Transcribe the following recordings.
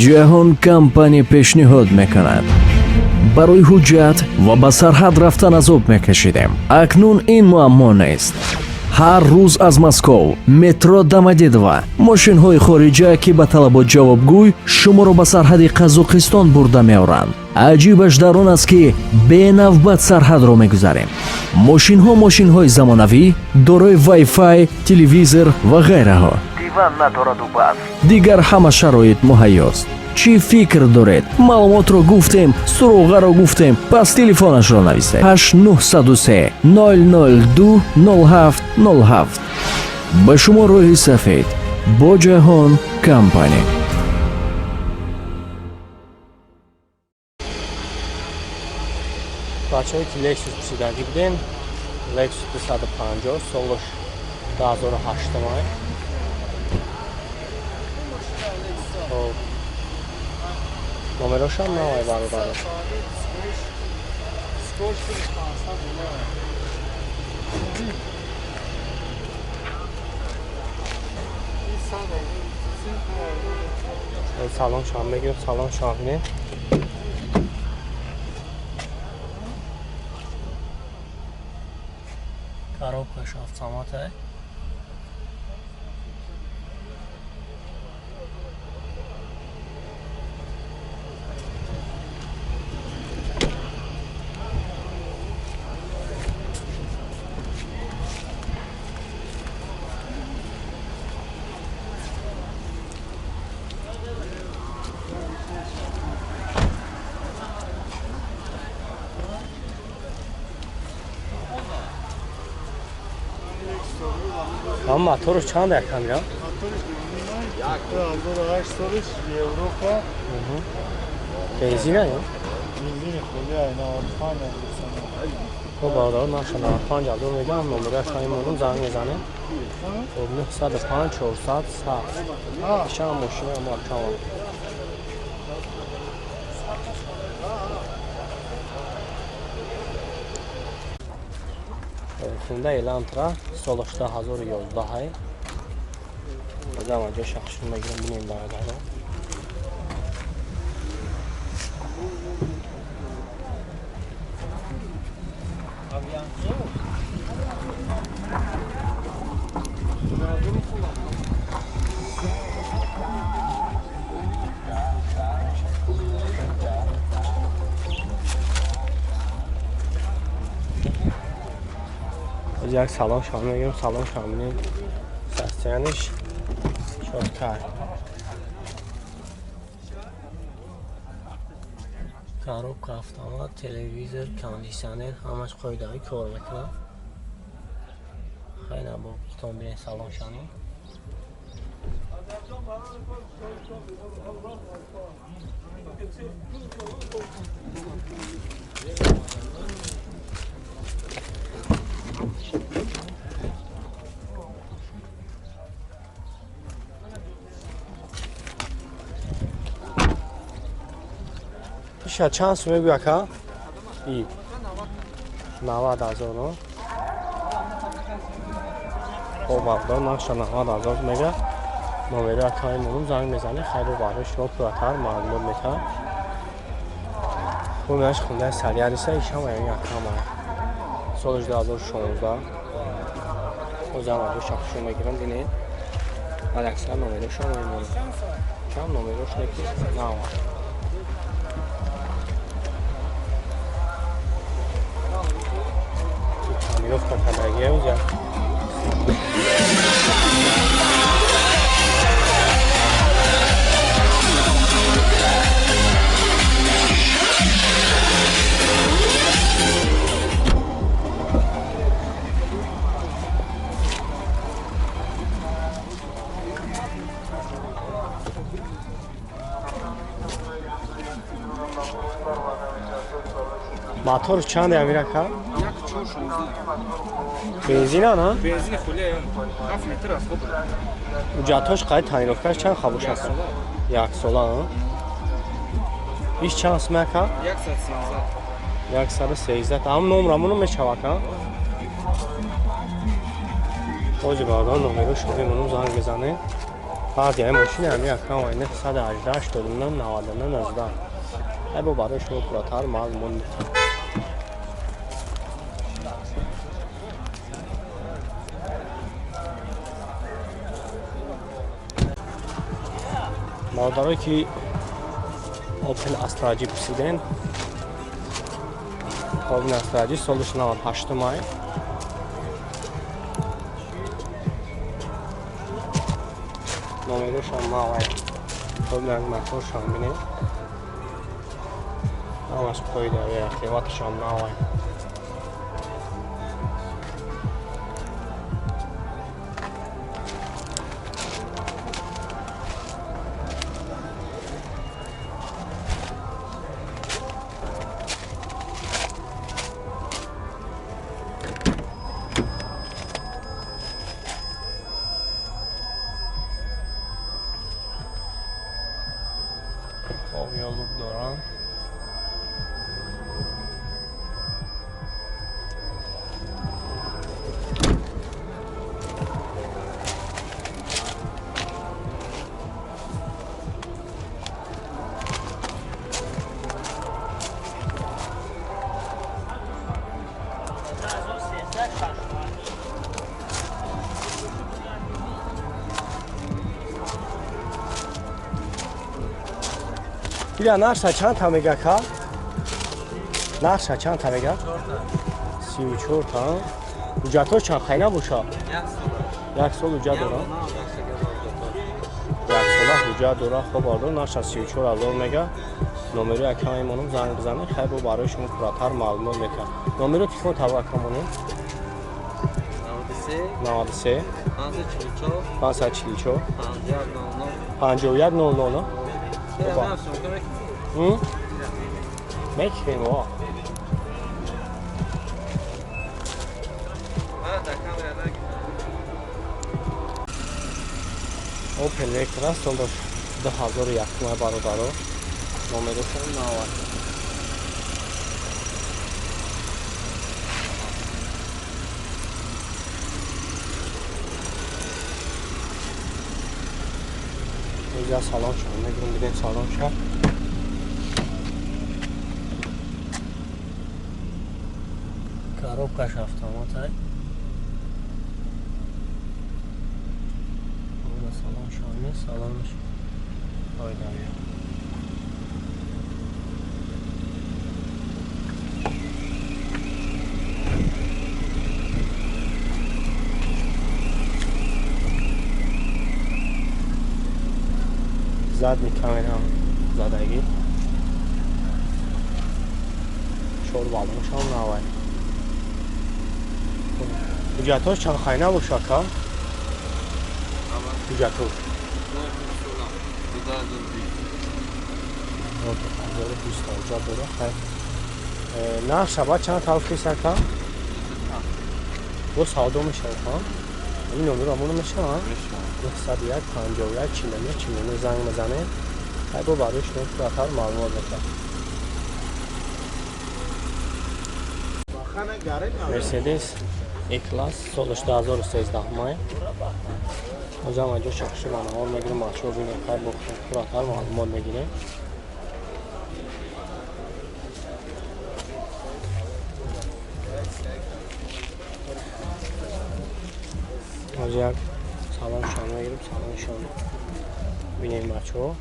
ҷаҳон компания пешниҳод мекунад. барои ҳуҷҷат ва ба сарҳад рафтан азоб мекашидем. акнун ин муаммо нест. ҳар рӯз аз Москов, метро Домодедово, мошинҳои хориҷа ки ба талабот ҷавобгӯй шуморо ба сарҳади Қазоқистон бурда меоранд. аҷибаш дар он аст ки бенавбат сарҳадро мегузарем. мошинҳои замонавӣ, дорои Wi-Fi, телевизор ва ғайраҳо. диван надораду баъд. дигар ҳама шароит муҳайёст. чӣ фикр доред? маълумотро гуфтем, суроғаро гуфтем. пас телефонашро нависед. 8903 002 0707. ба шумо роҳи сафед бо ҷаҳон компания. бачаҳои ки Lexus пусидаги будем, Lexus 250 солаш 2008 номерошам навай бародар. салон шам мегирем, салон шам бинем. коробкаш автомате. Ama motoru çand yakam ya. Yaktı aldı 8 soruş Avrupa. Benzin ya. Benzin kolye ayna Almanya sana. Bu bağda maşallah panca durmayacağım ama biraz sayım onun zan yazanı. O 905 saat saat. Şam moşina ama tamam. Hyundai Elantra Solashda 1011 Zamanca şaxşırma girəm bunu imdağıda. یک سلام شامل میگم سلام شامل سستیانش شدکار коробка автомат, телевизор, кондиционер همش قاعده‌ای کار میکنه. خیلی با خودتون ببینید سلام شامل. شاید چند سومه بیا که ای 90,000 خب مقدار نقشه 90,000 میگه نمره اکای مونم زنگ میزنه خیلی بارش رو پراتر معلوم میتن خب منش خونده سریعیسه ایشم یعنی اکام سالش 2016 o zaman bu şapşırma giren dinleyin. Alaksan numara şu an oynuyor. Kam numara şu ne var? Камеровка подогрев взял. Мотор чанд Амирака? Бензин ана? Benzin kolye 7 litre az bu. Уҷатош қай таъминоткаш чанд хабош аст? 1 сола а? Иш чанд смака? 113. Ам номрамону мешавад а? Ҳоҷи бардан номеро шуди мунум занг мезанем. партияи мошини ҳами якам айна 118 додумнам 99 19 ай бо барои шумо пурратар маълумот мехоҳам. бародарое ки Opel Astra G пурсиден, Opel Astra G солиш 98 май. номерашон мавай Opel моторшон бинед. ҳамаш қоида активаташон мавай. Yolluk döran. Ila narsa çant ta mega ka? Narsa çant ta mega? 34 ta. Ucator çant khayna boşa. Yak sol uca dora. Yak sola uca dora خوب order narsa 34000 mega. Номери акамонум занг бизанед, хай бо барои шумо пурратар маълумот мекунам. Номери телефон таба акамонум 93 544 5100 Mekvin o. Opel Vectra солдош 2001 май бародаро. Номерашон навад. اینجا سالن شد میگم ببین سالن شد коробкаш автомат اون سالن شونه سالنش پایداری زد میکنم زدگی شور بالونش هم نوای بجاتوش چند خیلی باشه که بجاتوش نه شبا چند تلخی سرکا دو ساعدو میشه ها این نمیر همونو میشه ها 101 51 چیلنه زنگ بزنه های با برای شما پراتر معلومات بکن مرسیدس E-Class سالش 2013 مای از اینجا شخصی منوال میگیریم ماشو بینه های با پراتر معلومات میگیریم از یک سالن شانه میگیریم سالن شانه بینیم بچه ها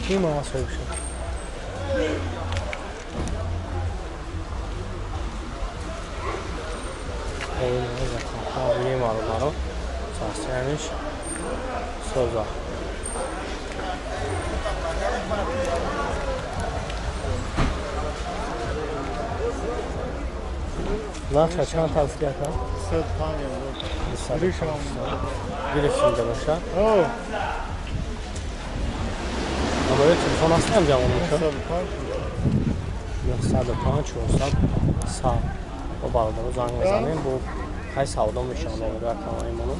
Kim havası bir şey? Oyunları zaten tabiye malları sarsaymış söza. Nasıl çan tavsiye etmem? Sırt tane. Girişimde başa. Böyle telefon asmayacağım onun için. Nasıl bir park? Yok sadə punch olsa sağ o balda uzanmayacağım. Bu hay sağdan bir şey olur rəqəməyim onu.